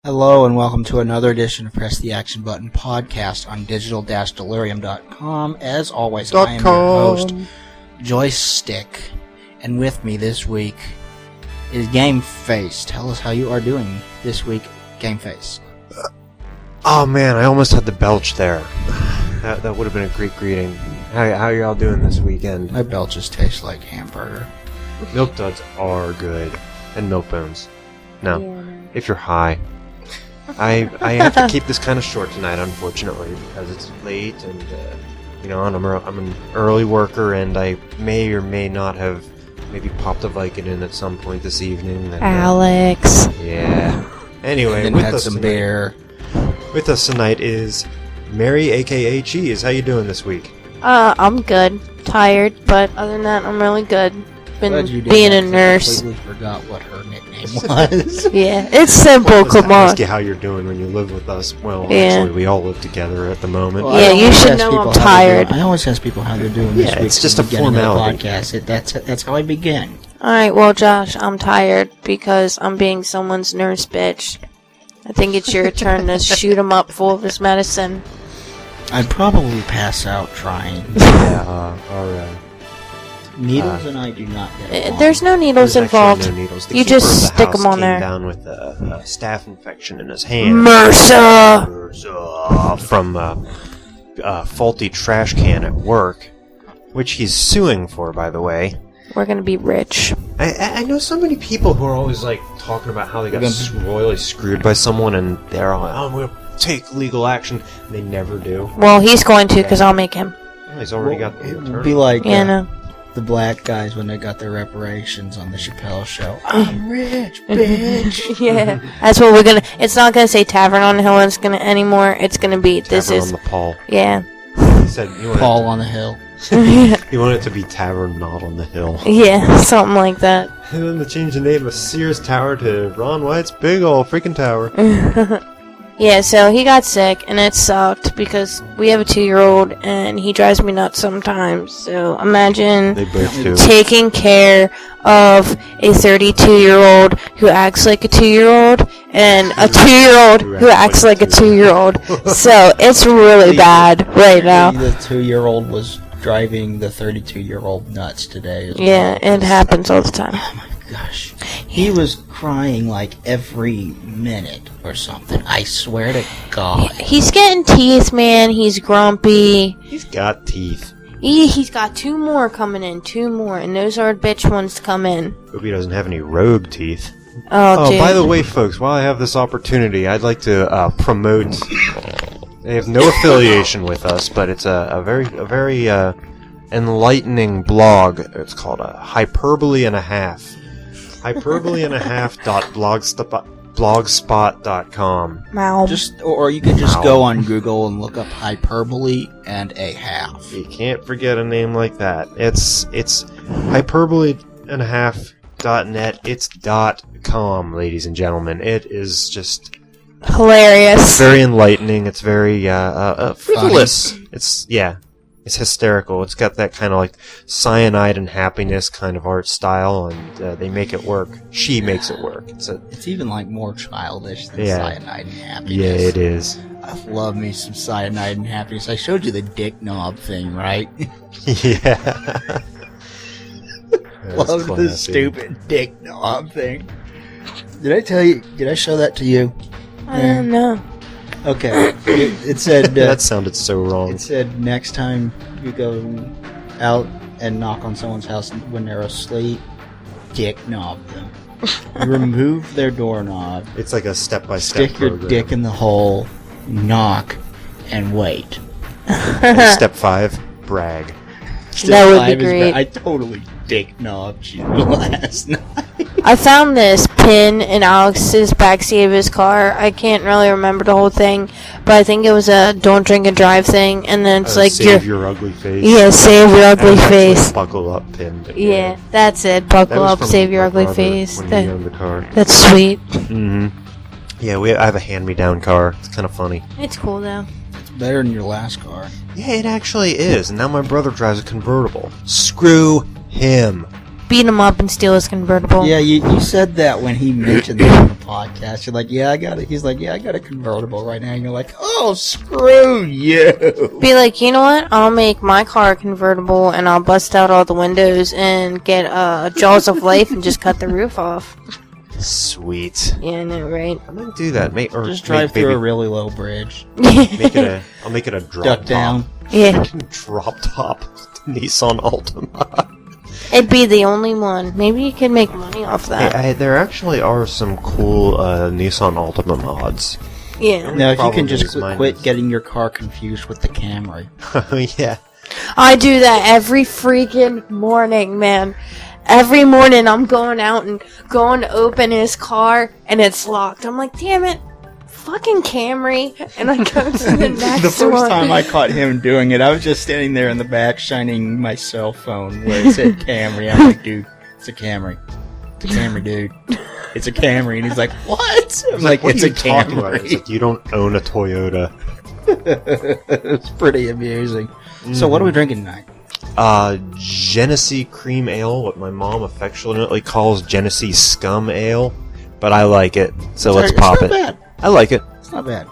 Hello and welcome to another edition of Press the Action Button podcast on digital-delirium.com. As always, I am your host, Joystick, and with me this week is Game Face. Tell us how you are doing this week, Game Face. Oh man, I almost had the belch there. That would have been a great greeting. How y'all doing this weekend? My belches taste like hamburger. Milk duds are good, and milk bones. No, if you're high. I have to keep this kind of short tonight, unfortunately, because it's late, and I'm an early worker, and I may or may not have maybe popped a Vicodin at some point this evening. And, Alex. Yeah. Anyway, and then had some beer. With us tonight is Mary, aka Cheese. How you doing this week? I'm good. Tired, but other than that, I'm really good. Been you did being that, a nurse. I completely forgot what her nickname was. Yeah, it's simple. Come on. Ask you how you're doing when you live with us. Well, Yeah. actually, we all live together at the moment. Yeah, you should know I'm tired. I always ask people how they're doing this week. It's just a at the beginning of the formality. podcast. That's how I begin. Alright, well, Josh, I'm tired because I'm being someone's nurse bitch. I think it's your turn to shoot him up full of his medicine. I'd probably pass out trying. Yeah, alright. Needles and I do not get along. There's no needles There's involved. actually no needles. The You keeper just of the stick house 'em on came there. down with a staph infection in his hand. MRSA! From a faulty trash can at work, which he's suing for, by the way. We're gonna be rich. I know so many people who are always like talking about how they got royally screwed by someone, and they're all like, "Oh, we'll take legal action." And they never do. Well, he's going to, because I'll make him. Oh, he's already got the It would attorney. be like Yeah, no. the black guys when they got their reparations on the Chappelle show. I'm rich, bitch. Yeah, that's what we're gonna. It's not gonna say Tavern on the Hill anymore. It's gonna be this Tavern is. on the Paul. Yeah. He said you want Paul on the Hill. You want it to be Tavern, not on the Hill. Yeah, something like that. And then to change the name of Sears Tower to Ron White's big ol' freaking tower. Yeah, so he got sick, and it sucked because we have a 2-year-old, and he drives me nuts sometimes. So imagine They both do. taking care of a 32-year-old who acts like a 2-year-old, and a 2-year-old who acts like a 2-year-old. So it's really bad right now. The 2-year-old was driving the 32-year-old nuts today. Yeah, it happens all the time. Oh my gosh. He was crying like every minute or something. I swear to God. He's getting teeth, man. He's grumpy. He's got teeth. He's got 2 more coming in, 2 more, and those are bitch ones to come in. Hope he doesn't have any rogue teeth. Oh, dude. By the way, folks, while I have this opportunity, I'd like to promote. They have no affiliation with us, but it's a very enlightening blog. It's called Hyperbole and a Half. Hyperbole.blogspot.com. Wow. Or you could just go on Google and look up hyperbole and a half. You can't forget a name like that. It's hyperboleandahalf.net. It's .com, ladies and gentlemen. It is just Hilarious. very enlightening. It's very frivolous. It's hysterical. It's got that kind of like cyanide and happiness kind of art style, and they make it work. She makes it work. It's even like more childish than Yeah. cyanide and happiness. Yeah, it is. I love me some cyanide and happiness. I showed you the dick knob thing, right? Yeah. Love the stupid dick knob thing. Did I tell you? Did I show that to you? I don't know. Okay. It said. That sounded so wrong. It said next time you go out and knock on someone's house when they're asleep, dick knob them. Remove their doorknob. It's like a step-by-step Stick your program. dick in the hole, knock, and wait. And step 5, brag. That would be 5 is great. I totally dick knobbed you last night. I found this pin in Alex's backseat of his car. I can't really remember the whole thing, but I think it was a don't drink and drive thing, and then it's like Save your ugly face. Yeah, save your ugly And that's face. like buckle up pin. but Yeah, that's it. That Buckle was up, from save your my ugly brother face. When we owned the car. That's sweet. Mm-hmm. Yeah, I have a hand-me-down car. It's kind of funny. It's cool though. It's better than your last car. Yeah, it actually is. And now my brother drives a convertible. Screw him. beat him up and steal his convertible. Yeah, you said that when he mentioned that on the podcast. You're like, yeah, I got it. He's like, yeah, I got a convertible right now. And you're like, oh, screw you. Be like, you know what? I'll make my car a convertible and I'll bust out all the windows and get Jaws of Life and just cut the roof off. Sweet. Yeah, I know, right? I'm gonna do that. Just drive through a really low bridge. I'll make it a drop Duck top. down. Yeah. Drop top Nissan Altima. It'd be the only one. Maybe you could make money off that. Hey, there actually are some cool Nissan Altima mods. Yeah. Now, if you can Problem just is mine quit is- getting your car confused with the Camry. Oh yeah. I do that every freaking morning, man. Every morning I'm going out and going to open his car and it's locked. I'm like, damn it. Fucking Camry. And I go to the next The first one. time I caught him doing it, I was just standing there in the back shining my cell phone where it said Camry. I'm like, dude, it's a Camry. It's a Camry, dude. It's a Camry. And he's like, what? I'm like, What it's are a you talking about? It's Camry. like, you don't own a Toyota. It's pretty amusing. So what are we drinking tonight? Genesee Cream Ale, what my mom affectionately calls Genesee Scum Ale, but I like it, so let's pop it. It's not bad. I like it. It's not bad.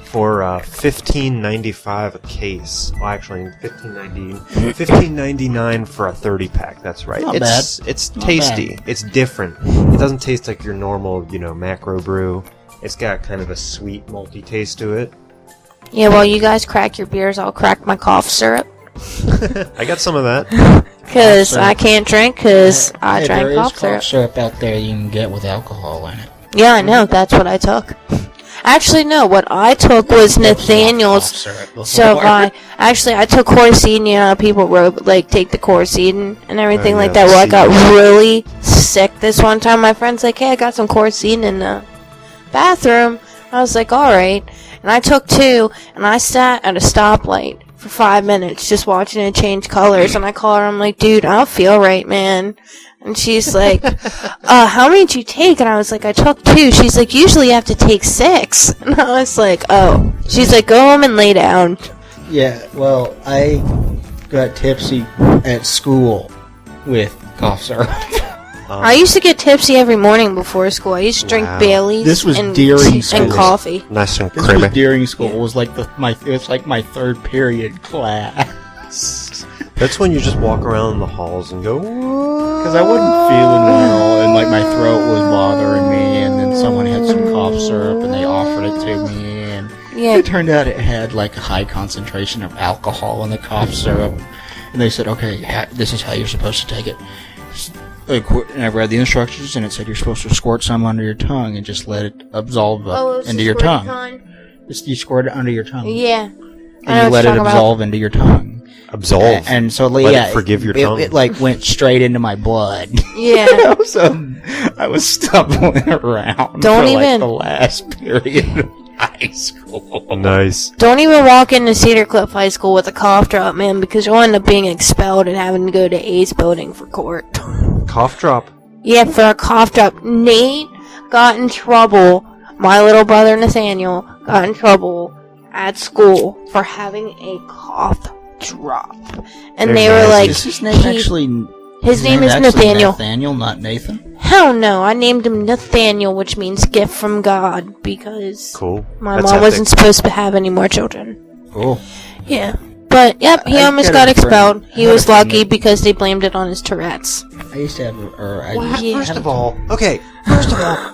For $15.95 a case. Well, actually, $15.99 for a 30-pack. That's right. Not It's Not tasty. It's different. It doesn't taste like your normal, macro brew. It's got kind of a sweet, malty taste to it. Yeah, while you guys crack your beers, I'll crack my cough syrup. I got some of that. Because I can't drink because I Hey, drank there is cough syrup. syrup out there you can get with alcohol in it. Yeah, I know. That's what I took. Actually, no. What I took was Nathaniel's. So I took Corseidin. You know, people wrote take the Corseidin and everything like that. Well, I got really sick this one time. My friend's like, "Hey, I got some Corseidin in the bathroom." I was like, "All right," and I took 2, and I sat at a stoplight for 5 minutes just watching it change colors. And I call her. I'm like, "Dude, I don't feel right, man." And she's like, how many did you take? And I was like, I took 2. She's like, usually you have to take 6. And I was like, oh. She's like, go home and lay down. Yeah, well, I got tipsy at school with cough syrup. I used to get tipsy every morning before school. I used to drink Wow. Baileys This was and, during and school. coffee. Nice and This creamy. was during school. It was like it was like my 3rd period class. That's when you just walk around in the halls and go, Because I wasn't feeling well, and my throat was bothering me, and then someone had some cough syrup, and they offered it to me, and Yeah. it turned out it had a high concentration of alcohol in the cough syrup, and they said, okay, this is how you're supposed to take it. And I read the instructions, and it said you're supposed to squirt some under your tongue and just let it absolve into your tongue. You squirt it under your tongue. Yeah. And you let it absolve into your tongue. absolve. And so, Let it forgive your tongue. It went straight into my blood. Yeah. So I was stumbling around Don't for even- the last period of high school. Nice. Don't even walk into Cedar Cliff High School with a cough drop, man, because you'll end up being expelled and having to go to A's building for court. Cough drop. Yeah, for a cough drop. Nate got in trouble. My little brother Nathaniel got in trouble at school for having a cough drop. And Very they were nice. like, Is his name actually? his name is actually Nathaniel. Nathaniel, not Nathan. Hell no, I named him Nathaniel, which means gift from God, because Cool. my That's mom epic. wasn't supposed to have any more children. Cool. Yeah. But, yep, he I almost had got a friend- expelled. He I had was a friend lucky that- because they blamed it on his Tourette's. I used to have, Yeah. First of all,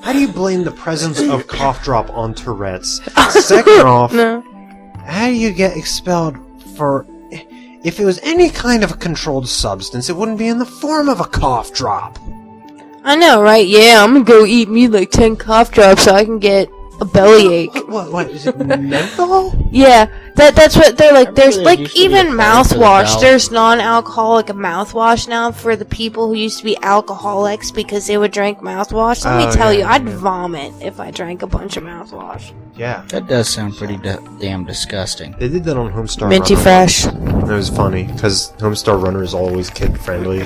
how do you blame the presence of cough drop on Tourette's? Second off, No. how do you get expelled for... If it was any kind of a controlled substance, it wouldn't be in the form of a cough drop. I know, right? Yeah, I'm gonna go eat me 10 cough drops so I can get a bellyache. What, is it menthol? Yeah, that's what they're like. There's there like used to be even a product for the mouthwash. bowel. There's non-alcoholic mouthwash now for the people who used to be alcoholics because they would drink mouthwash. Let me Oh, tell yeah, you, I'd yeah. vomit if I drank a bunch of mouthwash. Yeah. That does sound pretty damn disgusting. They did that on Homestar Minty Runner. fresh. And it was funny, because Homestar Runner is always kid-friendly.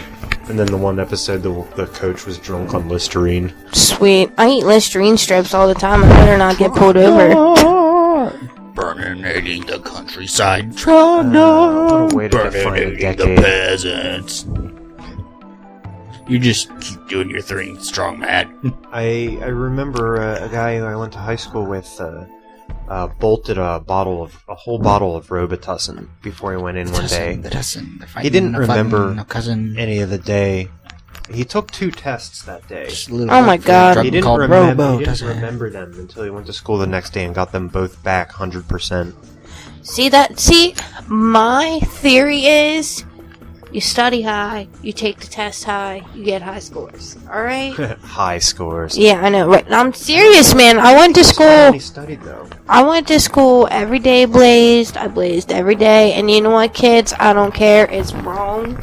And then the one episode, the coach was drunk on Listerine. Sweet. I eat Listerine strips all the time. I better not get pulled over. Burning the countryside. What a way to define a the decade. peasants. You just keep doing your thing, strong man. I remember a guy who I went to high school with bolted a whole bottle of Robitussin before he went in one day. He didn't remember any of the day. He took 2 tests that day. Oh my god. He didn't remember them until he went to school the next day and got them both back 100%. See, my theory is, you study high, you take the test high, you get high scores. Alright? High scores. Yeah, I know, right? I'm serious, man. I went to school. He studied, though. I went to school every day blazed. I blazed every day. And you know what, kids? I don't care. It's wrong.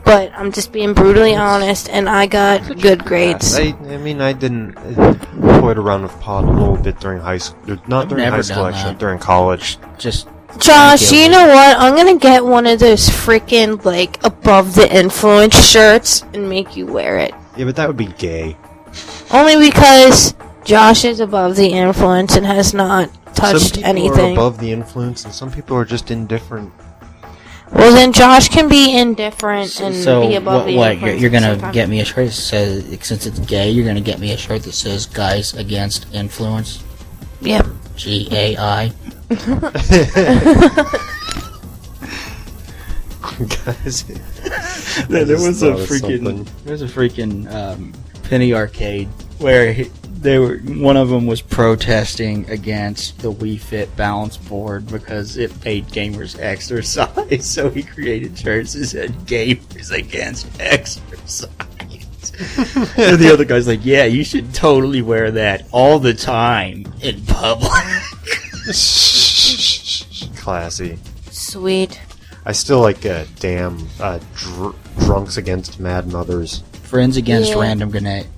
But I'm just being brutally honest, and I got good grades. I mean, I didn't toyed around with pot a little bit during high school. Not during high school, actually. During college. Just... Josh, you know what? I'm gonna get one of those freaking, like, above the influence shirts and make you wear it. Yeah, but that would be gay. Only because Josh is above the influence and has not touched anything. Some people are above the influence, and some people are just indifferent. Well, then Josh can be indifferent and be above the influence. So, you're gonna get me a shirt that says, since it's gay, you're gonna get me a shirt that says Guys Against Influence? Yep. GAI. Guys, there was a freaking penny arcade where one of them was protesting against the Wii Fit balance board because it made gamers exercise, so he created shirts that said Gamers Against Exercise. And the other guy's like, yeah, you should totally wear that all the time in public. Classy. Sweet. I still like Drunks Against Mad Mothers. Friends Against Random Grenade.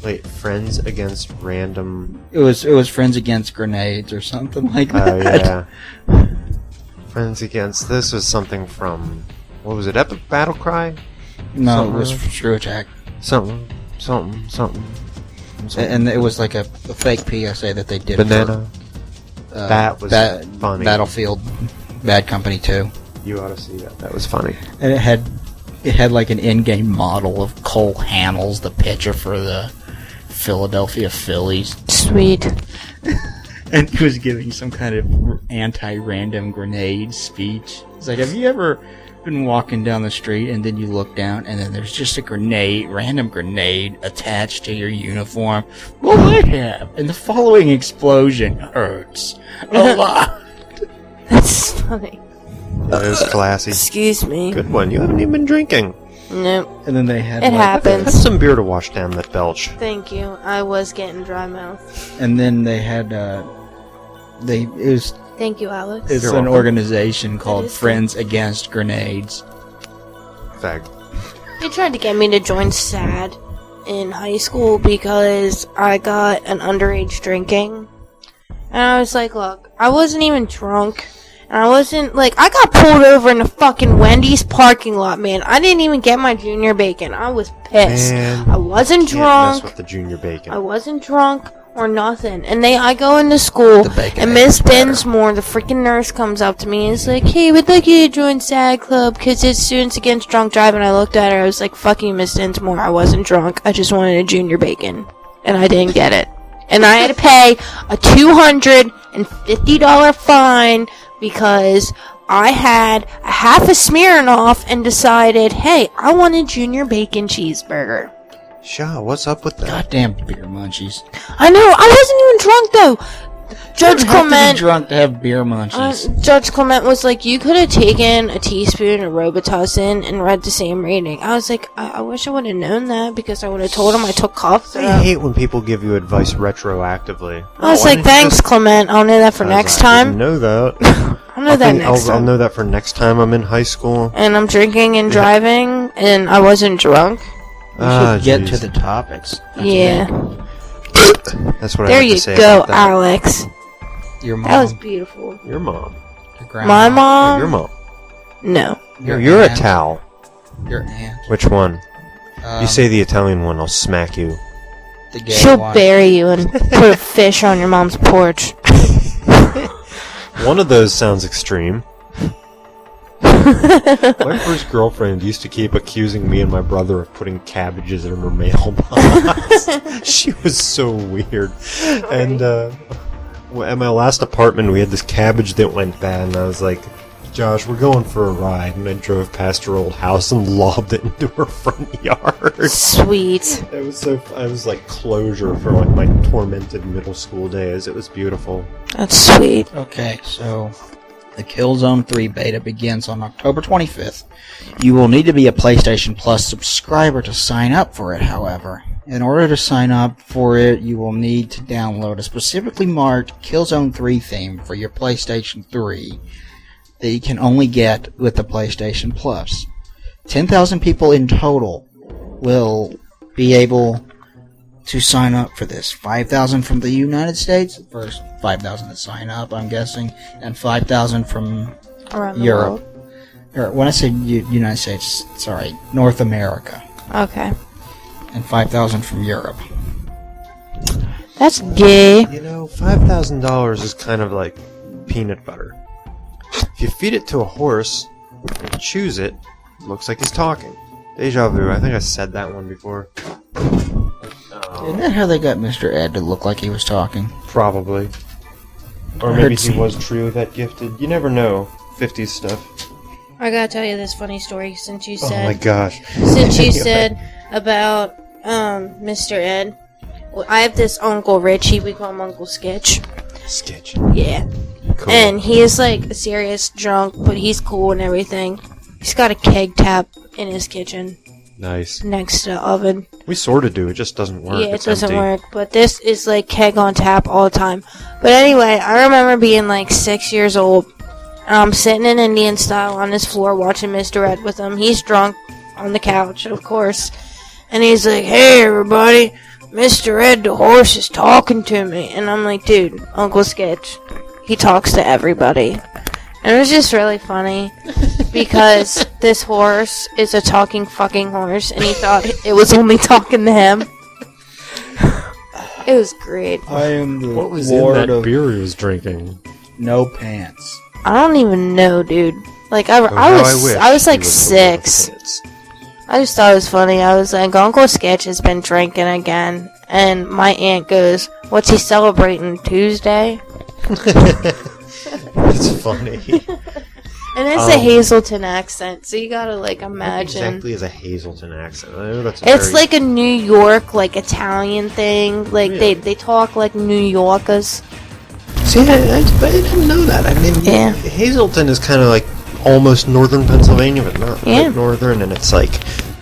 Wait, Friends Against Random... It was Friends Against Grenades or something like that. Oh, yeah. Friends Against... This was something from... What was it? Epic Battle Cry? No, it was True Attack. Something. And it was like a fake PSA that they did. Banana. That was funny. Battlefield Bad Company 2. You ought to see that. That was funny. And it had like an in-game model of Cole Hamels, the pitcher for the Philadelphia Phillies. Sweet. And he was giving some kind of anti-random grenade speech. It's like, have you ever been walking down the street and then you look down and then there's just a random grenade attached to your uniform? Well, I have. And the following explosion hurts a lot. That's funny. That is classy. Excuse me. Good one. You haven't even been drinking. Nope. And then they had... It happens. Have some beer to wash down that belch. Thank you. I was getting dry mouth. And then they had... Thank you, Alex. It's an organization called Friends Against Grenades. Fact. They tried to get me to join SAD in high school because I got an underage drinking. And I was like, look, I wasn't even drunk. And I wasn't, like, I got pulled over in the fucking Wendy's parking lot, man. I didn't even get my junior bacon. I was pissed. Man, I wasn't drunk. Mess with the junior bacon. I wasn't drunk or nothing. And I go into school, and Miss Dinsmore, the freaking nurse, comes up to me and is like, hey, we'd like you to join SAD Club because it's Students Against Drunk Driving. I looked at her, I was like, fuck you, Miss Dinsmore. I wasn't drunk. I just wanted a junior bacon. And I didn't get it. And I had to pay a $250 fine because I had a half a Smirnoff and decided, hey, I want a junior bacon cheeseburger. Sure, what's up with that? Goddamn beer munchies. I know, I wasn't even drunk though. Judge Clement... have to be drunk to have beer munchies. Judge Clement was like, you could have taken a teaspoon of Robitussin and read the same rating. I was like, I wish I would have known that because I would have told him I took cough syrup. I hate when people give you advice retroactively. I was like, thanks, Clement. I'll know that for next time. I didn't know that. I'll know that next time. I'll know that for next time I'm in high school. And I'm drinking and driving, and I wasn't drunk. We should get to the topics. Yeah. That's what there I have to say. There you go, Alex. Your mom. That was beautiful. Your mom. Your grandma. My mom? Your mom. No. You're a towel. Your aunt. Which one? You say the Italian one, I'll smack you. She'll bury you and put a fish on your mom's porch. One of those sounds extreme. My first girlfriend used to keep accusing me and my brother of putting cabbages in her mailbox. She was so weird. And at my last apartment, we had this cabbage that went bad, and I was like, Josh, we're going for a ride. And I drove past her old house and lobbed it into her front yard. Sweet. It was so. I was like closure for like my tormented middle school days. It was beautiful. That's sweet. Okay, so the Killzone 3 beta begins on October 25th. You will need to be a PlayStation Plus subscriber to sign up for it, however. In order to sign up for it, you will need to download a specifically marked Killzone 3 theme for your PlayStation 3 that you can only get with the PlayStation Plus. 10,000 people in total will be able to sign up for this. 5,000 from the United States, first 5,000 that sign up, I'm guessing, and 5,000 from Around the Europe. world. Or when I say United States, sorry, North America. Okay. And 5,000 from Europe. That's gay. You know, $5,000 is kind of like peanut butter. If you feed it to a horse and chews it, it looks like he's talking. Deja vu. I think I said that one before. Isn't that how they got Mr. Ed to look like he was talking? Probably. Or maybe he was truly that gifted. You never know. 50s stuff. I gotta tell you this funny story since you said. Oh my gosh. Since you said about Mr. Ed. Well, I have this Uncle Richie. We call him Uncle Sketch. Sketch. Yeah. Cool. And he is like a serious drunk, but he's cool and everything. He's got a keg tap in his kitchen Nice. next to the oven. We sort of do. It just doesn't work. Yeah, it It's doesn't empty. work. But this is like keg on tap all the time. But anyway, I remember being like 6 years old. And I'm sitting in Indian style on this floor watching Mr. Ed with him. He's drunk on the couch, of course. And he's like, "Hey, everybody, Mr. Ed the horse is talking to me." And I'm like, "Dude, Uncle Sketch, he talks to everybody." And it was just really funny because this horse is a talking fucking horse, and he thought it was only talking to him. It was great. I am the What was in lord that of beer he was drinking? no pants. I don't even know, dude. Like I Oh, how was wish like he was the Lord of the 6. Pants. I just thought it was funny. I was like, Uncle Sketch has been drinking again, and my aunt goes, "What's he celebrating, Tuesday?" It's funny. And it's a Hazelton accent, so you gotta like imagine. Exactly as a Hazelton accent. I know that's It's like a New York, like Italian thing. Like Yeah. they talk like New Yorkers. See, I didn't know that. I mean, Yeah. Hazelton is kind of like almost northern Pennsylvania, but not Yeah. quite northern, and it's like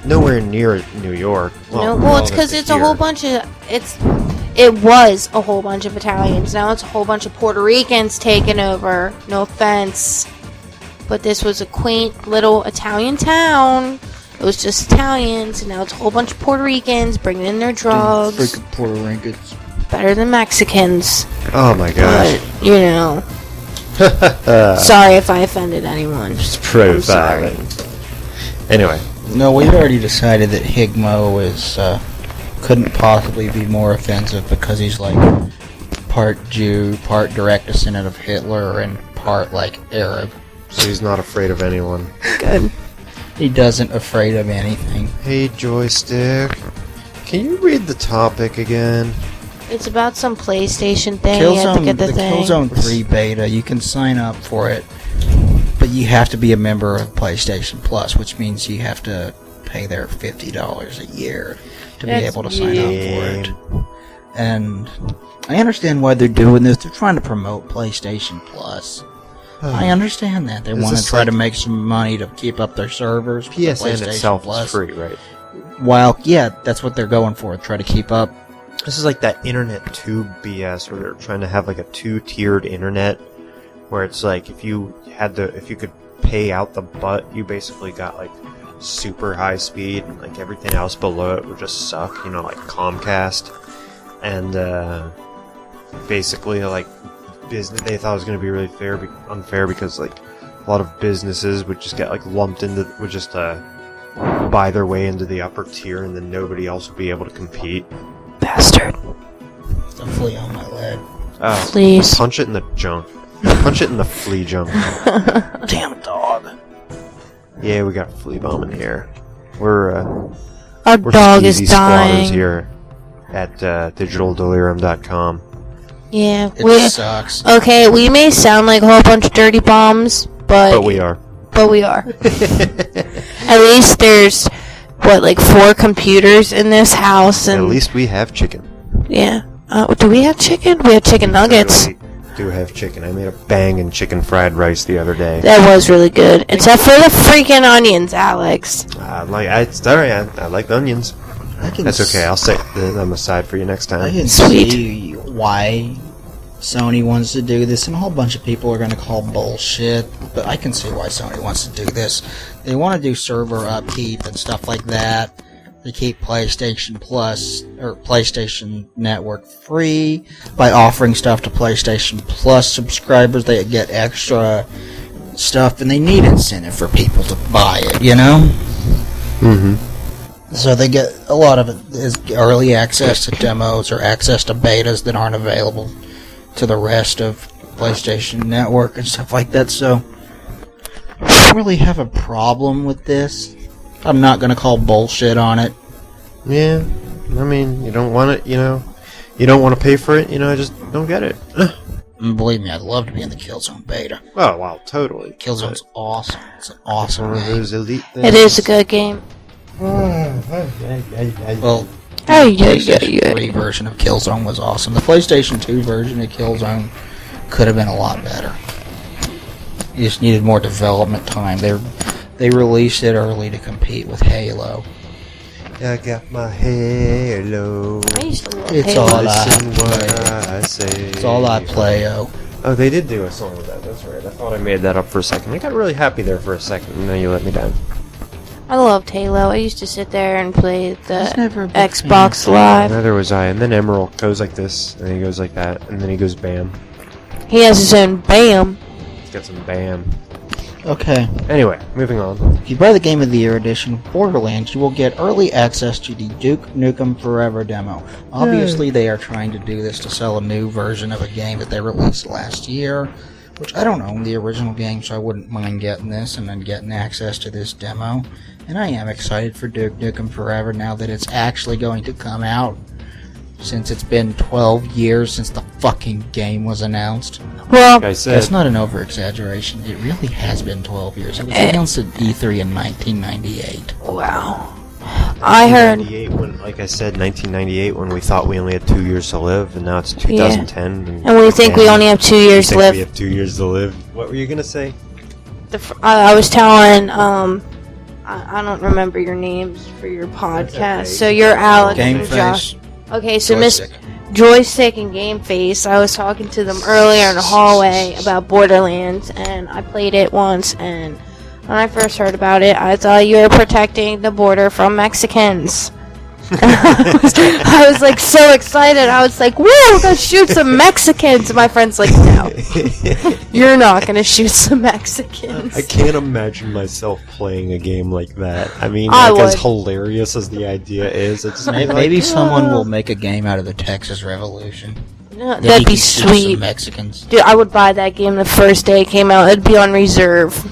nowhere near New York. Well, it's because it's a whole bunch of It was a whole bunch of Italians. Now it's a whole bunch of Puerto Ricans taking over. No offense, but this was a quaint little Italian town. It was just Italians, and now it's a whole bunch of Puerto Ricans bringing in their drugs. Freaking Puerto Ricans. Better than Mexicans, Oh my gosh. but you know. Sorry if I offended anyone. Just prove I'm sorry. that. Anyway, No, we've already decided that Higmo is couldn't possibly be more offensive because he's like part Jew, part direct descendant of Hitler, and part like Arab. so he's not afraid of anyone. Good. He doesn't afraid of anything. Hey, Joystick, can you read the topic again? It's about some PlayStation thing. You have to get the thing. Killzone 3 beta, you can sign up for it, but you have to be a member of PlayStation Plus, which means you have to pay their $50 a year to be That's able to sign up for it. And I understand why they're doing this. They're trying to promote PlayStation Plus. I understand that. They Is want to this try like- to make some money to keep up their servers. with the PSN PlayStation itself Plus. is free, right? While, yeah, that's what they're going for. Try to keep up. This is like that internet tube BS where they're trying to have like a 2-tiered internet where it's like if you could pay out the butt, you basically got like super high speed and like everything else below it would just suck, you know, like Comcast. And basically like business, they thought it was going to be really unfair because like a lot of businesses would just get like lumped into, would just buy their way into the upper tier and then nobody else would be able to compete. Bastard. It's a flea on my leg. Oh, Please. punch it in the junk. Punch it in the flea junk. Damn dog. Yeah, we got flea bomb in here. We're Our dog is skeezy dying. squatters here at digitaldelirium.com. Yeah, It sucks. Okay, we may sound like a whole bunch of dirty bombs, but we are. But we are. At least there's like 4 computers in this house, and At least we have chicken. yeah. Do we have chicken? We have chicken nuggets. We do have chicken. I made a banging chicken fried rice the other day. That was really good, except for the freaking onions, Alex. It's alright. I like the onions. That's okay. I'll set them aside for you next I time. can Sweet. see why Sony wants to do this, and a whole bunch of people are going to call bullshit, but I can see why Sony wants to do this. They want to do server upkeep and stuff like that. They keep PlayStation Plus or PlayStation Network free by offering stuff to PlayStation Plus subscribers. They get extra stuff, and they need incentive for people to buy it, you know? Mm-hmm. So they get a lot of it is early access to demos or access to betas that aren't available to the rest of PlayStation Network and stuff like that. So I don't really have a problem with this. I'm not going to call bullshit on it. Yeah. I mean, you don't want it, you know. You don't want to pay for it, you know, I just don't get it. And believe me, I'd love to be in the Killzone beta. Oh, wow, totally. Killzone's awesome. It's an awesome One of game. those elite things. It is a good game. Well, Oh, the PlayStation 3 version of Killzone was awesome. The PlayStation 2 version of Killzone could have been a lot better. You just needed more development time. They released it early to compete with Halo. I got my halo. I used to love It's Halo. all Listen I what play. I say. It's all I play, oh. Oh, they did do a song with that. That's right. I thought I made that up for a second. I got really happy there for a second, and then you let me down. I loved Halo. I used to sit there and play was never a the big Xbox fan. Live. Neither was I. And then Emerald goes like this, and then he goes like that, and then he goes bam. He has his own BAM. He's got some bam. Okay. Anyway, moving on. If you buy the Game of the Year edition of Borderlands, you will get early access to the Duke Nukem Forever demo. Obviously, they are trying to do this to sell a new version of a game that they released last year, which I don't own the original game, so I wouldn't mind getting this and then getting access to this demo. And I am excited for Duke Nukem Forever now that it's actually going to come out, since it's been 12 years since the fucking game was announced. Well, Like I said, That's not an over-exaggeration. It really has been 12 years. It was announced at E3 in 1998. wow. I heard. 98 when, like I said, 1998 when we thought we only had 2 years to live, and now it's 2010. And we think we only have 2 years to We live. have 2 years to live. What were you gonna say? I was telling, I don't remember your names for your podcast. okay. So you're Alex Game and Josh. Face. Okay, so Miss Joystick. Joystick and Game Face, I was talking to them earlier in the hallway about Borderlands, and I played it once, and when I first heard about it, I thought you were protecting the border from Mexicans. I was like so excited. I was like, "Woo, we're gonna shoot some Mexicans!" And my friend's like, "No, you're not gonna shoot some Mexicans." I can't imagine myself playing a game like that. I mean, I like, as would. hilarious as the idea is, it's Maybe someone will make a game out of the Texas Revolution. No, Then you that'd be can shoot some sweet, Mexicans. dude. I would buy that game the first day it came out. It'd be on reserve.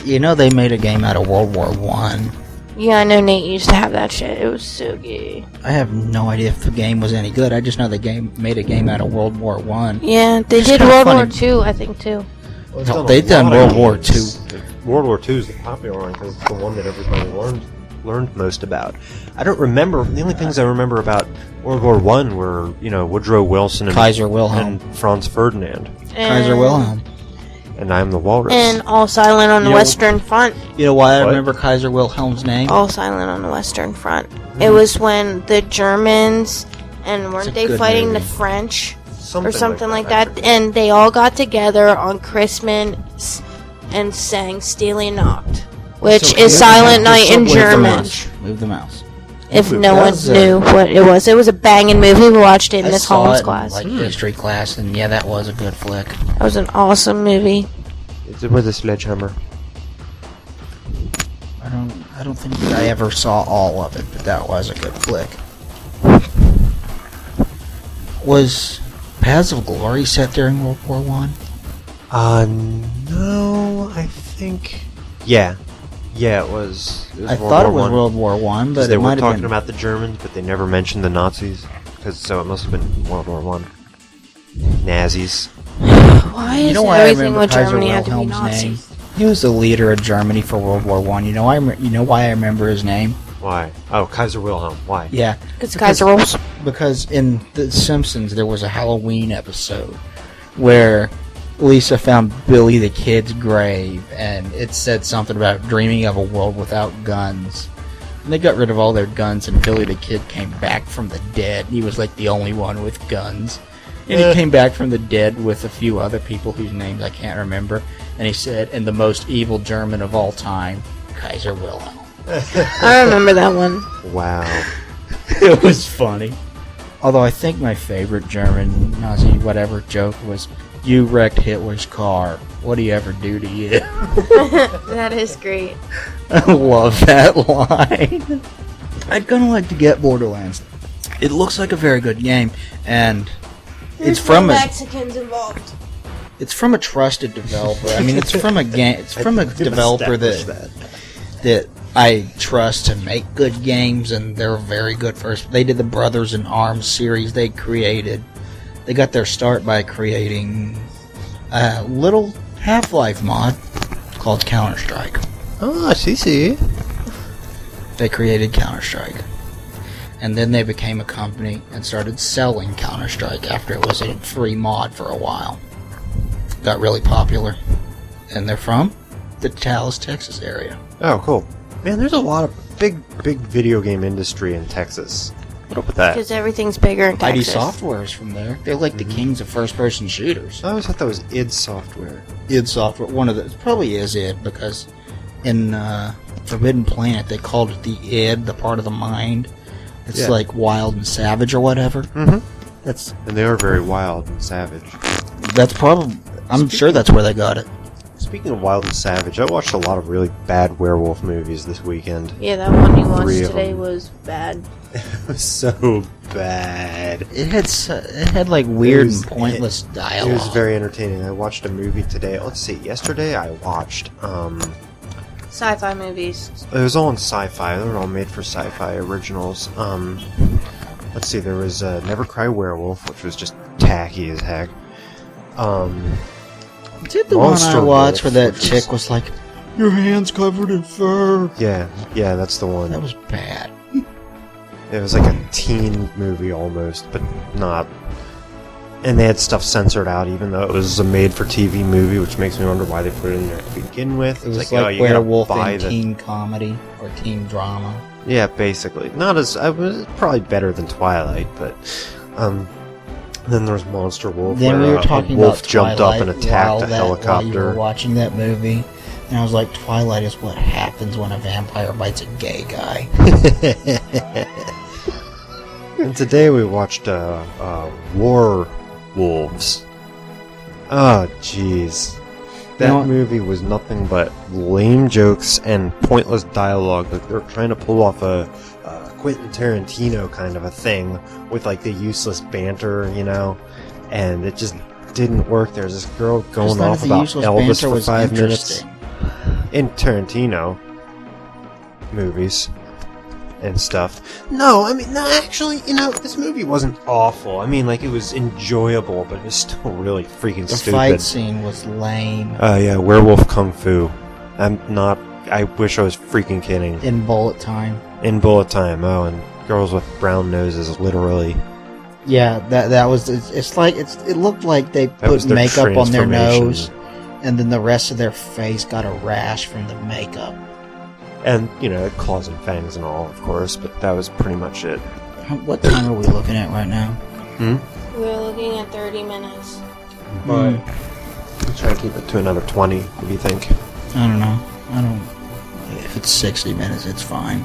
You know they made a game out of World War One. Yeah, I know Nate used to have that shit. It was so gay. I have no idea if the game was any good. I just know they made a game out of World War One. Yeah, they It's did kinda World funny. War II, I think, too. No, they've done World War II. World War II is the popular one because it's the one that everybody learned most about. I don't remember. The only things I remember about World War One were, you know, Woodrow Wilson and Kaiser Wilhelm. and Franz Ferdinand, Kaiser Wilhelm. and I'm the Walrus. And All Silent on the You know- Western Front. You know why I What? remember Kaiser Wilhelm's name? All Silent on the Western Front. It was when the Germans, and It's a weren't they good fighting the movie. French? something Or something like I that. forget. And they all got together on Christmas and sang Steely Nacht, which So- is Silent Night in Move the German. mouse. Move the mouse. If no That one was, knew what it was. It was a banging movie. We watched it in I Miss saw Holmes' it in, class. like history class, and yeah, that was a good flick. That was an awesome movie. It's with a sledgehammer. I don't think that I ever saw all of it, but that was a good flick. Was Paths of Glory set during World War One? No, I think. Yeah, Yeah, it was I World thought it War was I. World War One, but They it were might have talking been. about the Germans, but they never mentioned the Nazis. So it must have been World War One. Nazis. Why You is know why I everything remember with Kaiser Germany have to be Wilhelm's name? Nazis? He was the leader of Germany for World War One. You know why I remember his name? Why? Oh, Kaiser Wilhelm. Why? Yeah, It's Kaiser rules. because in The Simpsons there was a Halloween episode where Lisa found Billy the Kid's grave, and it said something about dreaming of a world without guns. And they got rid of all their guns, and Billy the Kid came back from the dead. He was like the only one with guns. And he came back from the dead with a few other people whose names I can't remember. And he said, and the most evil German of all time, Kaiser Wilhelm. I remember that one. Wow. It was funny. Although I think my favorite German Nazi whatever joke was, you wrecked Hitler's car. What do you ever do to you? That is great. I love that line. I'd kind of like to get Borderlands. It looks like a very good game, and it's from Mexicans involved. it's from a trusted developer. I mean, it's from a game. It's from a developer that I trust to make good games, and they're very good first. They did the Brothers in Arms series. They got their start by creating a little Half-Life mod called Counter-Strike. Oh, see. They created Counter-Strike. And then they became a company and started selling Counter-Strike after it was a free mod for a while. Got really popular. And they're from the Dallas, Texas area. Oh, cool. Man, there's a lot of big video game industry in Texas. What up with that? Because everything's bigger in ID Texas. Software is from there. They're like the kings of first-person shooters. I always thought that was id Software. id Software, one of the... It probably is id, because in Forbidden Planet, they called it the id, the part of the mind. It's like wild and savage or whatever. Mm-hmm. And they are very wild and savage. That's probably... I'm sure that's where they got it. Speaking of wild and savage, I watched a lot of really bad werewolf movies this weekend. Yeah, that one you watched 3 of today them. was bad. It was so bad. It had like weird and pointless dialogue. It was very entertaining. I watched a movie today. Let's see. Yesterday I watched... Sci-fi movies. It was all in sci-fi. They were all made for sci-fi originals. Let's see. There was Never Cry Werewolf, which was just tacky as heck. Did the one Monster I watched Wolf, where that which chick is- was like, your hand's covered in fur? Yeah, that's the one. That was bad. It was like a teen movie almost, but not. And they had stuff censored out, even though it was a made-for-TV movie, which makes me wonder why they put it in there to begin with. It was like, like oh, you gotta werewolf buy in teen comedy or teen drama. Yeah, basically. Not as... I was probably better than Twilight, but... then there was Monster Wolf, Then where we were talking a wolf about jumped up and Twilight attacked a while you were helicopter. watching that movie, and I was like, Twilight is what happens when a vampire bites a gay guy. And today we watched War Wolves. Oh, jeez. That movie was nothing but lame jokes and pointless dialogue. Like they're trying to pull off a Quentin Tarantino kind of a thing with like the useless banter, you know, and it just didn't work. There's this girl going off about Elvis for 5 minutes in Tarantino movies and stuff. No, I mean, no, actually, you know, this movie wasn't awful. I mean, like, it was enjoyable, but it was still really freaking The stupid. fight scene was lame. Yeah, werewolf kung fu. I wish I was freaking kidding. In bullet time. In bullet time, oh, and girls with brown noses, literally. Yeah, that was. It's like it looked like they put their makeup on their transformation. nose, and then the rest of their face got a rash from the makeup. And, you know, claws and fangs and all, of course, but that was pretty much it. What time are we looking at right now? We're looking at 30 minutes. But let's try to keep it to another 20. What do you think? I don't know. If it's 60 minutes, it's fine.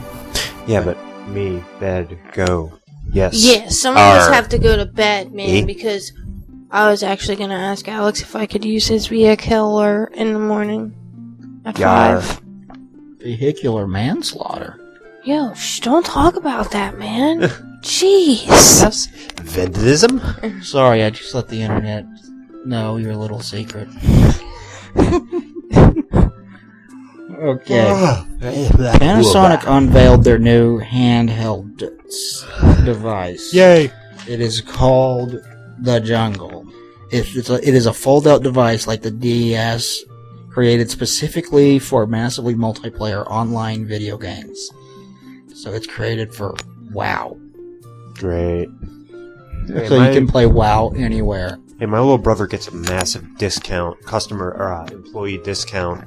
Yeah, but me, bed, go. Yes. Yeah, some of us have to go to bed, man, because I was actually going to ask Alex if I could use his vehicle in the morning at 5. Vehicular manslaughter. Yo, don't talk about that, man. Jeez. Vandalism? Sorry, I just let the internet know your little secret. Okay. Panasonic unveiled their new handheld device. Yay! It is called the Jungle. It is a fold-out device like the DS, created specifically for massively multiplayer online video games. So it's created for WoW. Great. So you can play WoW anywhere. Hey, my little brother gets a massive discount, employee discount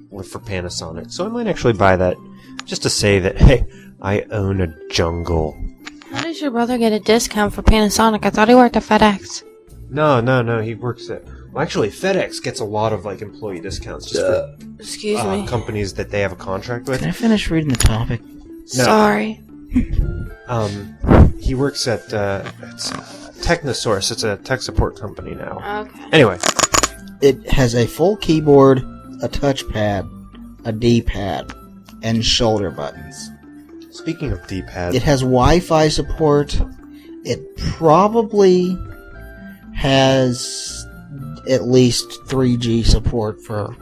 for Panasonic. So I might actually buy that just to say that, hey, I own a Jungle. How does your brother get a discount for Panasonic? I thought he worked at FedEx. No, he works at... Well, actually, FedEx gets a lot of, employee discounts just for Excuse me. companies that they have a contract with. Can I finish reading the topic? No. Sorry. He works at, it's Technosource. It's a tech support company now. Okay. Anyway. It has a full keyboard, a touchpad, a D-pad, and shoulder buttons. Speaking of D-pad... It has Wi-Fi support. It probably has at least 3G support for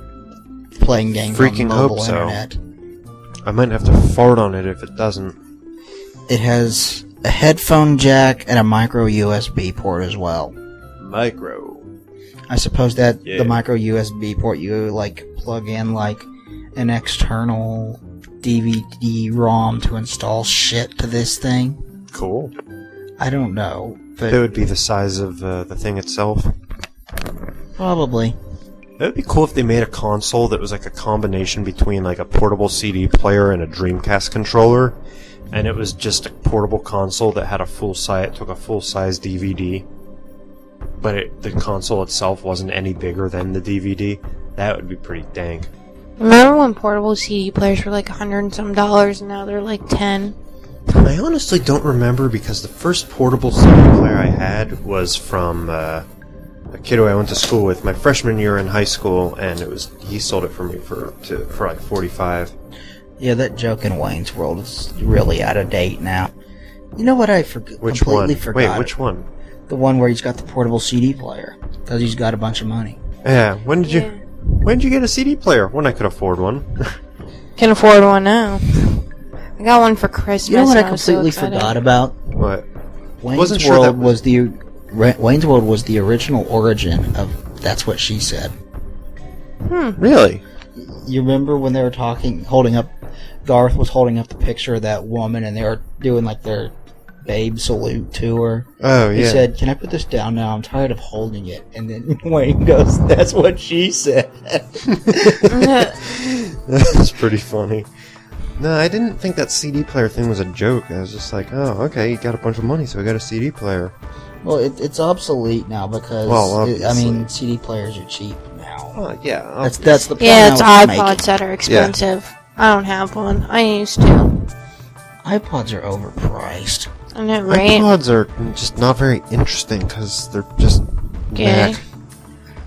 playing games on the mobile internet. I might have to fart on it if it doesn't. It has a headphone jack and a micro USB port as well. Micro. I suppose that Yeah. the micro USB port you plug in an external DVD-ROM to install shit to this thing. Cool. I don't know, but It would be the size of the thing itself. probably. It would be cool if they made a console that was a combination between a portable CD player and a Dreamcast controller, and it was just a portable console that had took a full-size DVD, but the console itself wasn't any bigger than the DVD. That would be pretty dank. Remember when portable CD players were $100 and some, and now they're $10? I honestly don't remember because the first portable CD player I had was from a kid who I went to school with my freshman year in high school, and he sold it for me for $45. Yeah, that joke in Wayne's World is really out of date now. You know what I completely forgot? Wait, which one? The one where he's got the portable CD player because he's got a bunch of money. Yeah, when did you get a CD player? When I could afford one. Can afford one now. I got one for Christmas. You know what I and was so completely excited. forgot about? What? Wayne's World was the original origin of That's What She Said. Really? You remember when they were Garth was holding up the picture of that woman and they were doing their babe salute to her. Oh, yeah. He said, "Can I put this down now? I'm tired of holding it." And then Wayne goes, "That's what she said." That's pretty funny. No, I didn't think that CD player thing was a joke. I was just like, oh, okay, you got a bunch of money, so I got a CD player. Well, it's obsolete now because CD players are cheap now. Oh, yeah. That's the point. Yeah, it's I was iPods making. that are expensive. Yeah. I don't have one. I used to. iPods are overpriced. I know, right? iPods are just not very interesting because they're just gay.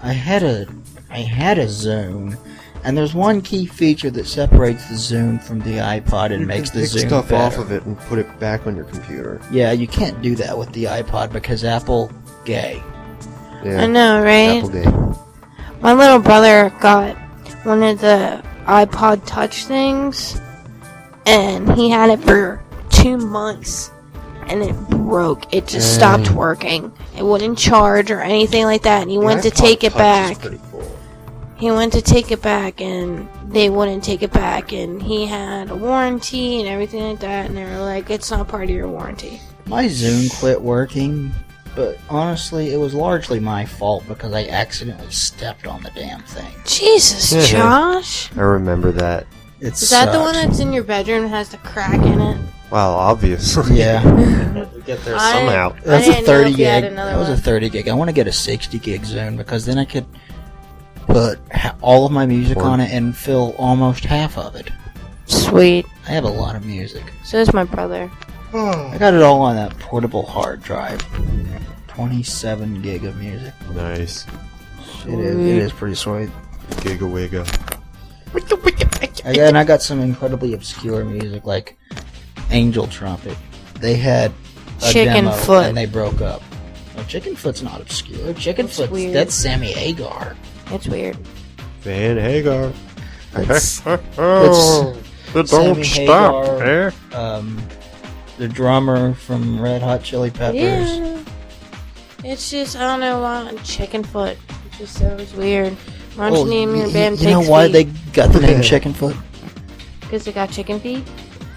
I had a Zune, and there's one key feature that separates the Zune from the iPod and makes the Zune take stuff better. off of it and put it back on your computer. Yeah, you can't do that with the iPod because Apple gay. Yeah. I know, right? Apple gay. My little brother got one of the iPod Touch things, and he had it for 2 months, and it broke. It just stopped working. It wouldn't charge or anything like that, and he went to take it back. He went to take it back, and they wouldn't take it back, and he had a warranty and everything like that, and they were like, it's not part of your warranty. My Zune quit working, but honestly, it was largely my fault because I accidentally stepped on the damn thing. Jesus, Josh. I remember that. Is that the one that's in your bedroom and has the crack in it? Well, obviously. Yeah. Get there somehow. That's a 30 gig. That was a 30 gig. I want to get a 60 gig Zune because then I could put all of my music on it and fill almost half of it. Sweet. I have a lot of music. So does my brother. I got it all on that portable hard drive. 27 gig of music. Nice. It is pretty sweet. Giga-wigga. And I got some incredibly obscure music like Angel Trumpet. They had a Chicken demo Foot. and they broke up. No, Chicken Foot's not obscure. Chicken It's Foot's weird. that's Sammy Hagar. It's weird. Van Hagar. It's Don't Sammy stop, Hagar, the drummer from Red Hot Chili Peppers. Yeah. It's just, I don't know why, chicken foot. It just sounds weird. Why don't you name your band You know why they got the name Chicken Foot? Because they got chicken feet?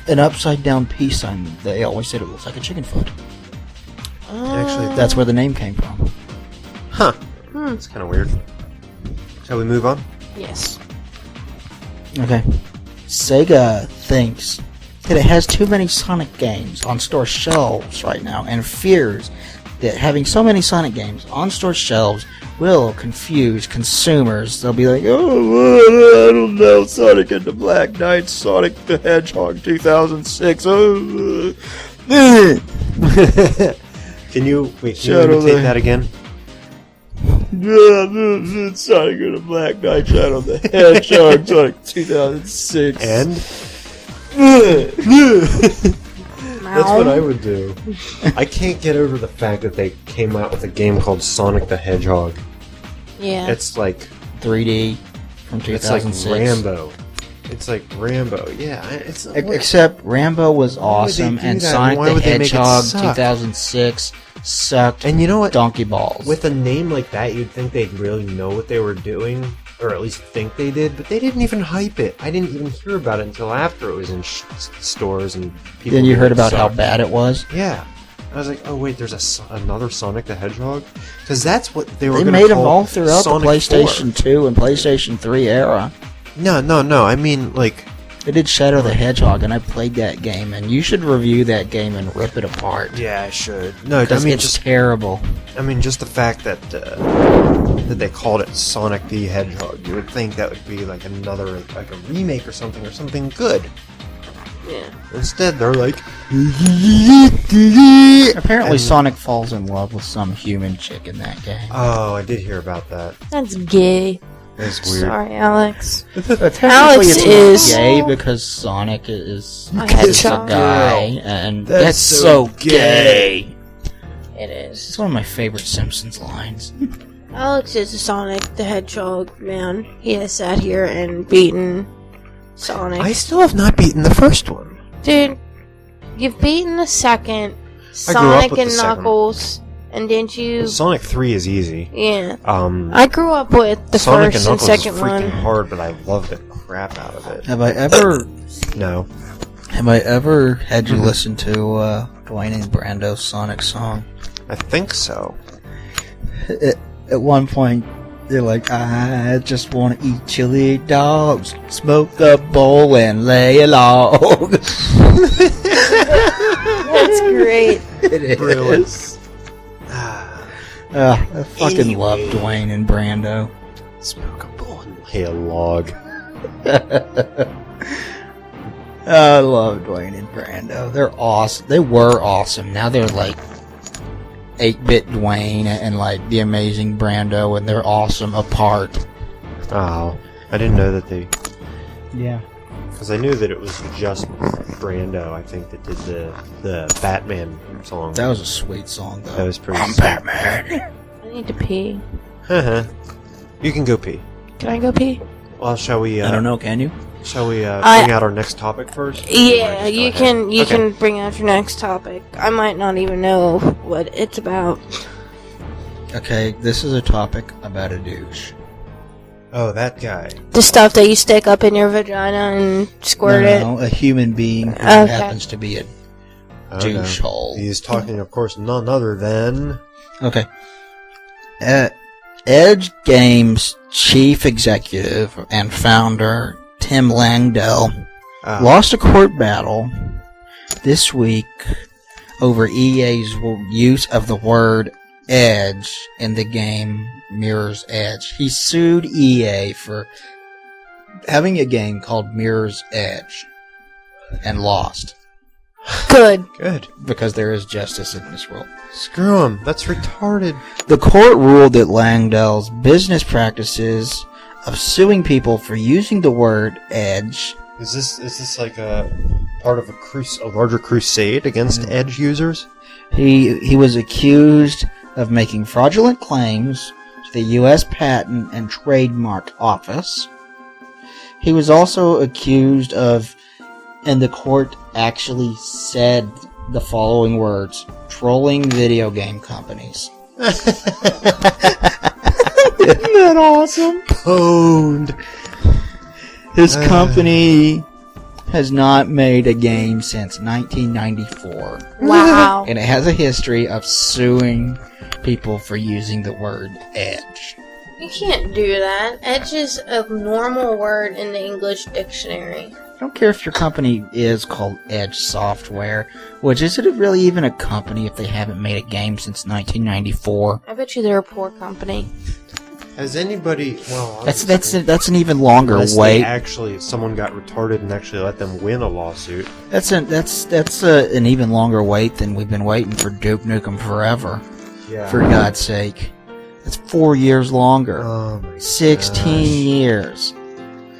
An upside down peace sign. They always said it looks like a chicken foot. Actually, That's where the name came from. Huh. That's kind of weird. Shall we move on? Yes. Okay. Sega thinks that it has too many Sonic games on store shelves right now and fears that having so many Sonic games on store shelves will confuse consumers. They'll be like, oh, I don't know, Sonic and the Black Knight, Sonic the Hedgehog 2006. Oh, Can you imitate that again? Sonic and the Black Knight, Shadow the Hedgehog, Sonic 2006. And? That's what I would do. I can't get over the fact that they came out with a game called Sonic the Hedgehog. Yeah. It's like 3D from 2006. It's like Rambo. It's like Rambo. Yeah. It's Except Rambo was awesome, and Sonic the Hedgehog 2006 sucked. And you know what? Donkey balls. With a name like that, you'd think they'd really know what they were doing, or at least think they did, but they didn't even hype it. I didn't even hear about it until after it was in stores and people. Then you heard about how bad it was? Yeah. I was like, oh wait, there's another Sonic the Hedgehog? Because that's what they were They going to made call them all throughout Sonic the PlayStation 2 and PlayStation 3 era. No. I mean, like... They did Shadow the Hedgehog, and I played that game, and you should review that game and rip it apart. Yeah, I should. No, I Because mean, it's terrible. I mean, just the fact that they called it Sonic the Hedgehog, you would think that would be like another, like a remake or something good. Yeah. Instead, they're like... Apparently Sonic falls in love with some human chick in that game. Oh, I did hear about that. That's gay. That's weird. Sorry, Alex. Alex is gay because Sonic is a a hedgehog. guy, and That's that's so so gay. It is. It's one of my favorite Simpsons lines. Alex is a Sonic the Hedgehog man. He has sat here and beaten Sonic. I still have not beaten the first one. Dude, you've beaten the second. I grew up Sonic with and the second. Knuckles. And didn't you? Sonic 3 is easy. Yeah. I I grew up with the Sonic first and and Knuckles second is freaking one. hard, but I love the crap out of it. Have I ever No. had you listen to Dwayne and Brando's Sonic song? I think so. At one point, they're like, I just want to eat chili dogs, smoke a bowl, and lay a log. That's great. It is. Brilliant. I fucking love Dwayne and Brando. Smoke a bowl and lay a log. I love Dwayne and Brando. They're awesome. They were awesome. Now they're like 8-bit Dwayne and like the amazing Brando, and they're awesome apart. Oh, I didn't know that they... Yeah. Because I knew that it was just Brando, I think, that did the Batman song. That was a sweet song, though. That was pretty I'm sweet. I Batman. need to pee. You can go pee. Can I go pee? Well, shall we... I don't know, can you? Shall we bring out our next topic first? Yeah, you can. You Okay. can bring out your next topic. I might not even know what it's about. Okay, this is a topic about a douche. Oh, that guy. The stuff that you stick up in your vagina and squirt it. No, a human being who Okay. happens to be a douche hole. He's talking, of course, none other than... Okay. Edge Games chief executive and founder Tim Langdell lost a court battle this week over EA's use of the word Edge in the game Mirror's Edge. He sued EA for having a game called Mirror's Edge and lost. Good. Good. Because there is justice in this world. Screw him. That's retarded. The court ruled that Langdell's business practices of suing people for using the word Edge. Is this like a part of a larger crusade against Edge users? He was accused of making fraudulent claims to the U.S. Patent and Trademark Office. He was also accused of, and the court actually said the following words: trolling video game companies. Isn't that awesome? Pwned. His company has not made a game since 1994. Wow. And it has a history of suing people for using the word edge. You can't do that. Edge is a normal word in the English dictionary. I don't care if your company is called Edge Software, which is it really even a company if they haven't made a game since 1994? I bet you they're a poor company. Has anybody? Well, That's an even longer wait. Actually, someone got retarded and actually let them win a lawsuit. That's an even longer wait than we've been waiting for Duke Nukem Forever. Yeah. For God's sake, that's 4 years longer. Oh my 16 gosh. years,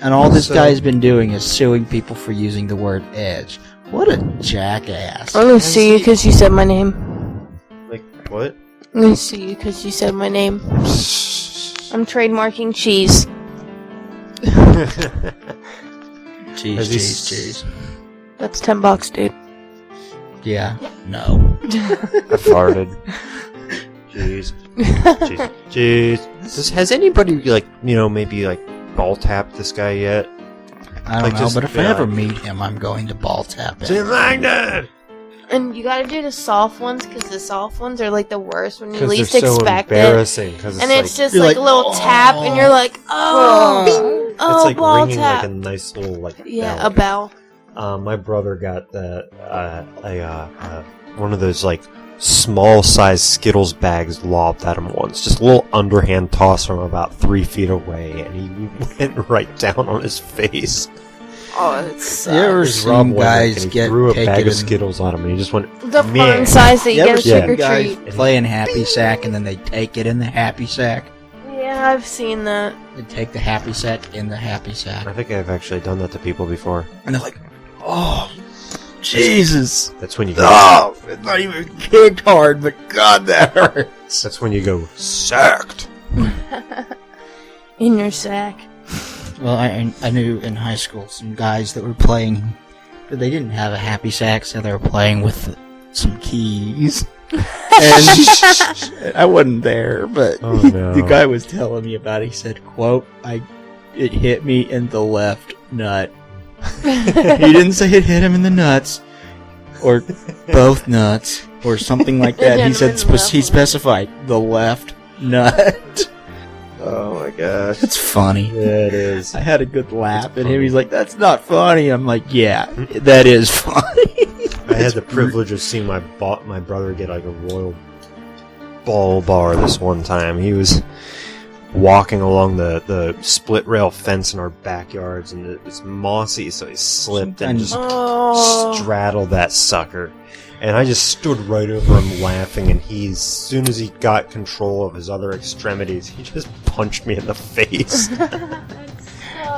and all this guy's been doing is suing people for using the word edge. What a jackass! I'm gonna sue you because you said my name. Like what? I'm gonna sue you because you said my name. I'm trademarking cheese. Cheese. That's $10, dude. Yeah. No. I farted. Jeez. Has anybody maybe ball tapped this guy yet? I don't know, but if I ever meet him, I'm going to ball tap him. Tim Langdon! And you gotta do the soft ones, because the soft ones are like the worst when you least they're so expect it. embarrassing. And it's just you're like a little tap, and you're like, oh, it's like ball ringing tap. a nice little Yeah, bell. a bell. My brother got one of those small size Skittles bags lobbed at him once. Just a little underhand toss from about 3 feet away, and he went right down on his face. Oh, it's You ever seen guys get threw a bag taken of Skittles on him, and he just went the fun size that you You ever get a trick seen or guys treat. playing Happy Sack and then they take it in the Happy Sack? Yeah, I've seen that. They take the Happy Sack in the Happy Sack. I think I've actually done that to people before. And they're like, oh, Jesus. That's when you go. Oh, it's not even kicked hard, but God, that hurts. That's when you go sacked. In your sack. Well, I knew in high school some guys that were playing, but they didn't have a Happy Sack, so they were playing with some keys. And I wasn't there, but the guy was telling me about it. He said, quote, it hit me in the left nut. He didn't say it hit him in the nuts, or both nuts, or something like that. He said he specified the left nut. Oh my gosh. It's funny. Yeah, it is. I had a good laugh at him. He's like, that's not funny. I'm like, yeah, that is funny. I had the privilege of seeing my brother get a royal ball bar this one time. He was walking along the split rail fence in our backyards, and it was mossy, so he slipped and just straddled that sucker. And I just stood right over him laughing, and as soon as he got control of his other extremities, he just punched me in the face.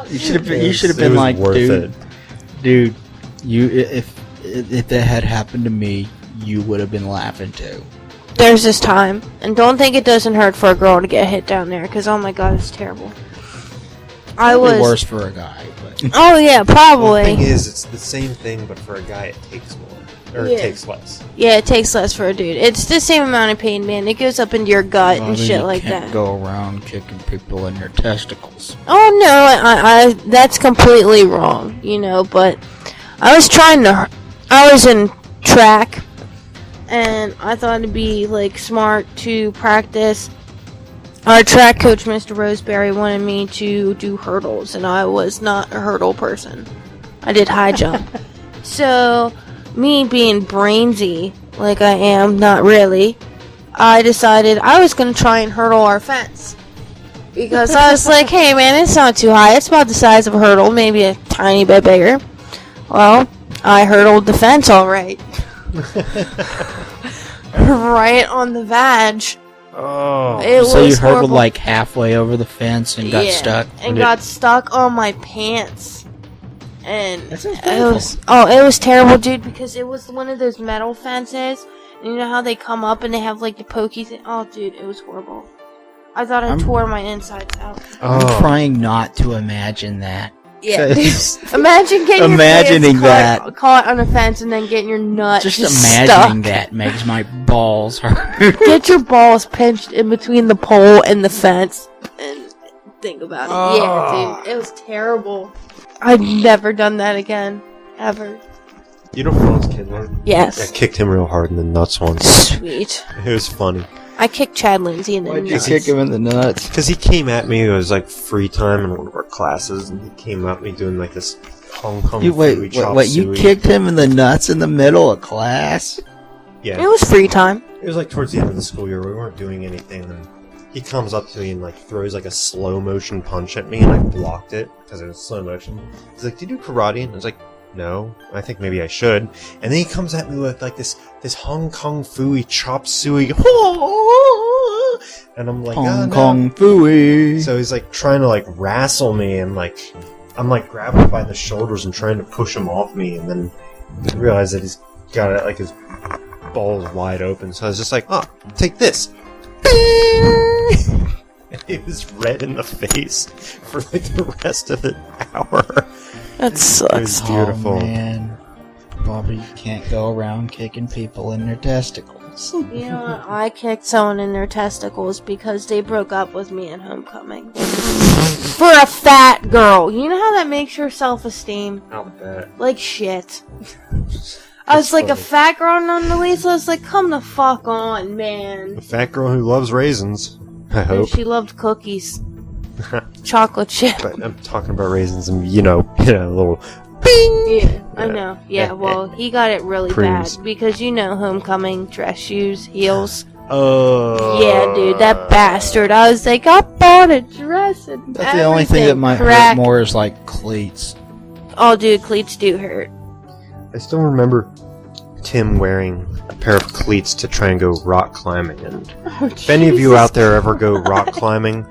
You should have been like, dude, if that had happened to me, you would have been laughing too. There's this time, and don't think it doesn't hurt for a girl to get hit down there, because oh my god, it's terrible. Probably worse for a guy, but oh yeah, probably. Well, the thing is, it's the same thing, but for a guy, it takes more. Or it takes less. Yeah, it takes less for a dude. It's the same amount of pain, man. It goes up into your gut and shit like that. You can't go around kicking people in their testicles. Oh no, I that's completely wrong, but I was in track, and I thought it'd be smart to practice. Our track coach, Mr. Roseberry, wanted me to do hurdles, and I was not a hurdle person. I did high jump. So, me being brainsy, like I am, not really, I decided I was going to try and hurdle our fence. Because I was like, hey man, it's not too high. It's about the size of a hurdle, maybe a tiny bit bigger. Well, I hurdled the fence alright. Right on the vag. Oh. So you hurdled halfway over the fence and got stuck? And got stuck on my pants. And it was terrible, dude, because it was one of those metal fences. And you know how they come up and they have the pokies? Oh, dude, it was horrible. I thought I tore my insides out. I'm trying not to imagine that Yeah. Imagine getting imagining your caught on a fence and then getting your nuts just stuck. imagining that makes my balls hurt. Get your balls pinched in between the pole and the fence and think about it. Yeah, dude. It was terrible. I've never done that again. Ever. You know Franz Kidler? Yes. I kicked him real hard in the nuts once. Sweet. It was funny. I kicked Chad Lindsay in the Why'd you nuts. kick him in the nuts? Because he came at me, it was like free time in one of our classes, and he came at me doing like this Hong Kong Wait, you kicked him in the nuts in the middle of class? Yeah. It was free time. It was like towards the end of the school year, we weren't doing anything, and he comes up to me and like throws like a slow motion punch at me, and I blocked it, because it was slow motion. He's like, do you do karate? And I was like, no, I think maybe I should. And then he comes at me with like this Hong Kong Fooey chop suey, and I'm like, Hong Kong Fooey. So he's like trying to like wrestle me, and like I'm like grabbing him by the shoulders and trying to push him off me, and then I realize that he's got it like his balls wide open. So I was just like, oh, take this. And he was red in the face for like the rest of the hour. That sucks. It was beautiful. Oh, man. Bobby, you can't go around kicking people in their testicles. You know what? I kicked someone in their testicles because they broke up with me at homecoming. For a fat girl. You know how that makes your self-esteem? I'll bet. Like shit. I was like a fat girl on the lease. I was like, come the fuck on, man. A fat girl who loves raisins. I And hope. she loved cookies. Chocolate chip. But I'm talking about raisins and, you know, a little bing! Yeah, I know. Yeah, well, he got it really Prunes. bad. Because you know homecoming, dress shoes, heels. Oh. Yeah, dude, that bastard. I was like, I bought a dress and That's the only thing that might hurt more is like cleats. Oh, dude, cleats do hurt. I still remember Tim wearing a pair of cleats to try and go rock climbing. And if any of you out there ever go rock climbing,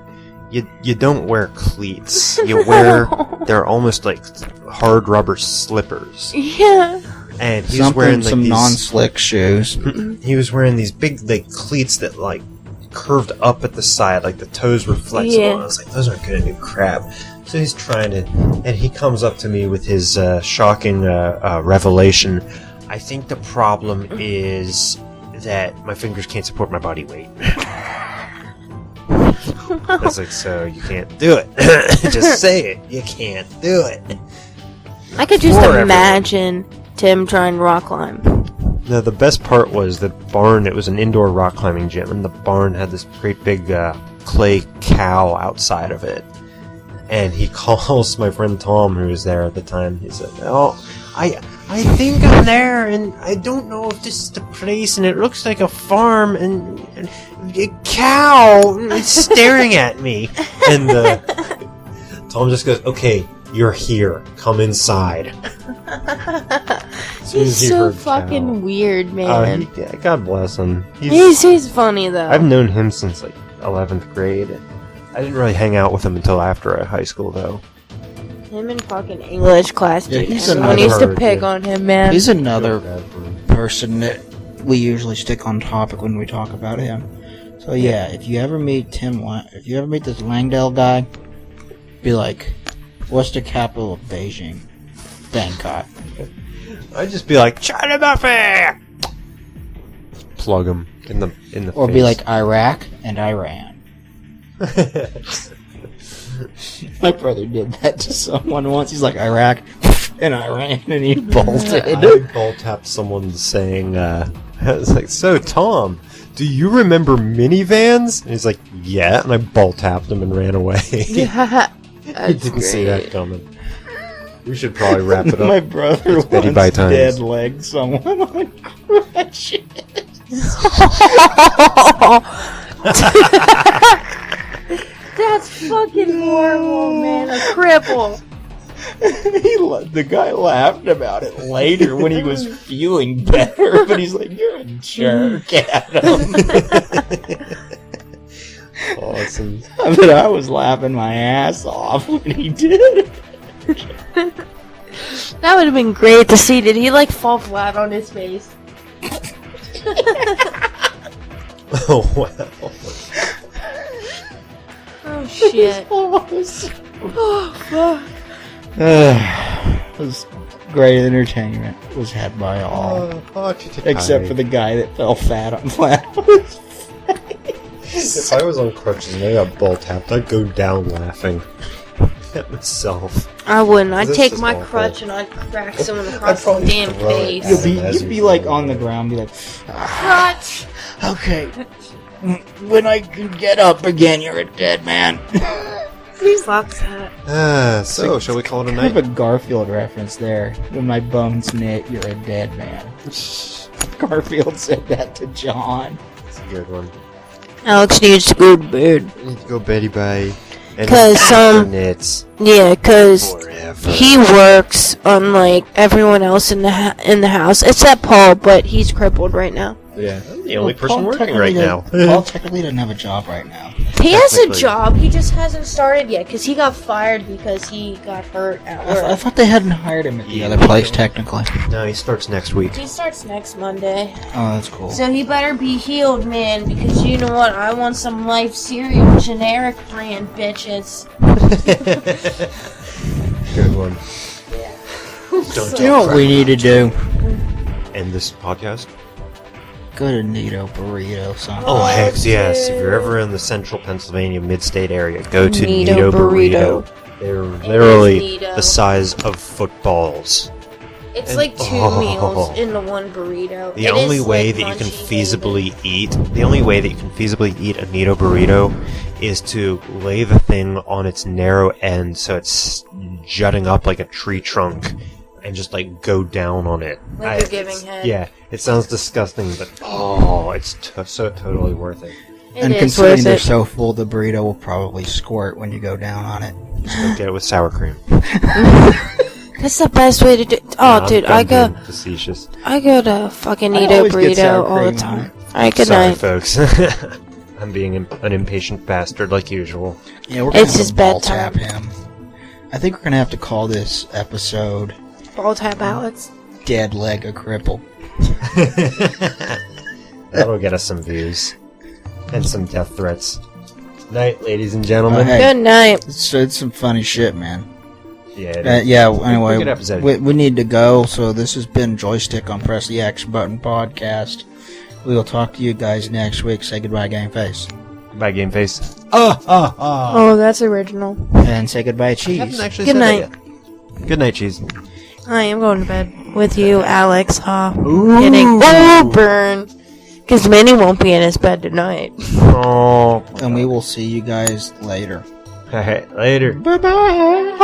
you don't wear cleats. You wear, they're almost like hard rubber slippers. Yeah. And he was wearing like some these non-slick shoes. He was wearing these big like cleats that like curved up at the side, like the toes were flexible. Yeah. And I was like, those aren't gonna do crap. So he's trying to, and he comes up to me with his shocking revelation. I think the problem is that my fingers can't support my body weight. I was like, so you can't do it. Just say it. You can't do it. I could just For imagine Tim trying to rock climb. No, the best part was the barn. It was an indoor rock climbing gym, and the barn had this great big clay cow outside of it. And he calls my friend Tom, who was there at the time. He said, "Oh, I think I'm there, and I don't know if this is the place, and it looks like a farm, and a cow is staring at me." And Tom just goes, "Okay, you're here. Come inside." He's so fucking weird, man. Yeah, God bless him. He's funny, though. I've known him since like 11th grade. I didn't really hang out with him until after high school, though. Him in fucking English class, dude. he's Everyone used to another- pick on him, man. He's another person that we usually stick on topic when we talk about him. So yeah, if you ever meet this Langdale guy, be like, "What's the capital of Beijing?" Bangkok. I'd just be like, China Buffet! Plug him in the Or face. be like Iraq and Iran. My brother did that to someone once. He's like, Iraq and Iran, and he bolted. I ball tapped someone saying, I was like, "So Tom, do you remember minivans?" And he's like, "Yeah," and I ball tapped him and ran away. He didn't see that coming. We should probably wrap it up. My brother Betty once by times. dead legged someone on crutches. That's fucking horrible, man. A cripple. The guy laughed about it later when he was feeling better, but he's like, "You're a jerk, Adam." Awesome. But I was laughing my ass off when he did. That would have been great to see. Did he like fall flat on his face? Oh, wow. Oh shit. Oh, Oh fuck. It was great entertainment. It was had by all. Except for the guy that fell fat on flat. If I was on crutches and I got ball tapped, I'd go down laughing at myself. I wouldn't. I'd This take is my awful. crutch and I'd crack someone across the probably damn throw it face. at You'd be like on the ground, be like, Crutch! okay, when I can get up again, you're a dead man. Fuck that. So, shall we call it a Kind night? of a Garfield reference there. When my bones knit, you're a dead man. Garfield said that to John. That's a good one. Alex needs to go to bed. I need to go Betty Bye. And 'Cause, knits Yeah, cause forever. he works unlike everyone else in the house, except Paul, but he's crippled right now. Yeah, I'm the only person Paul working right now. Paul technically doesn't have a job right now. He has a Technically. job, he just hasn't started yet, because he got fired because he got hurt at I work. thought they hadn't hired him at the other place, technically. No, he starts next week. He starts next Monday. Oh, that's cool. So he better be healed, man, because you know what? I want some Life cereal generic brand bitches. Good one. So- You know what we need to do? End this podcast? Go to Nito Burrito, son. Oh, heck yes. dude. If you're ever in the central Pennsylvania mid-state area, go to Nito Nito Burrito. Burrito. They're literally Nito. the size of footballs. It's And- like two oh. meals in the one burrito. The It only is way like that you can crunchy, feasibly eat a Nito Burrito is to lay the thing on its narrow end so it's jutting up like a tree trunk and just like go down on it. Like you're giving head. Yeah, it sounds disgusting, but oh, it's so totally worth it. It And is considering worth they're it. so full, the burrito will probably squirt when you go down on it. Just go get it with sour cream. That's the best way to do. Oh, No, dude, I'm I go being facetious. to fucking I Nito always get sour burrito all the cream on time. it. Alright, good Sorry, night. folks. I'm being an impatient bastard like usual. Yeah, we're gonna It's have his to ball bedtime. tap him. I think we're gonna have to call this episode Ball tap Alex. "Dead Leg a Cripple." That'll get us some views and some death threats. Night, ladies and gentlemen. Hey. Good night. It's some funny shit, man. Yeah. it is. Yeah. Good Anyway, episode. we need to go. So this has been Joystick on Press the X Button podcast. We will talk to you guys next week. Say goodbye, Game Face. Bye, Game Face. Oh, that's original. And say goodbye, I haven't Cheese. actually Good said night. that yet. Good night, Cheese. I am going to bed with you, Alex. Ooh. Kidding. Oh, burn. Because Minnie won't be in his bed tonight. Oh. And we will see you guys later. Alright, later. Bye-bye.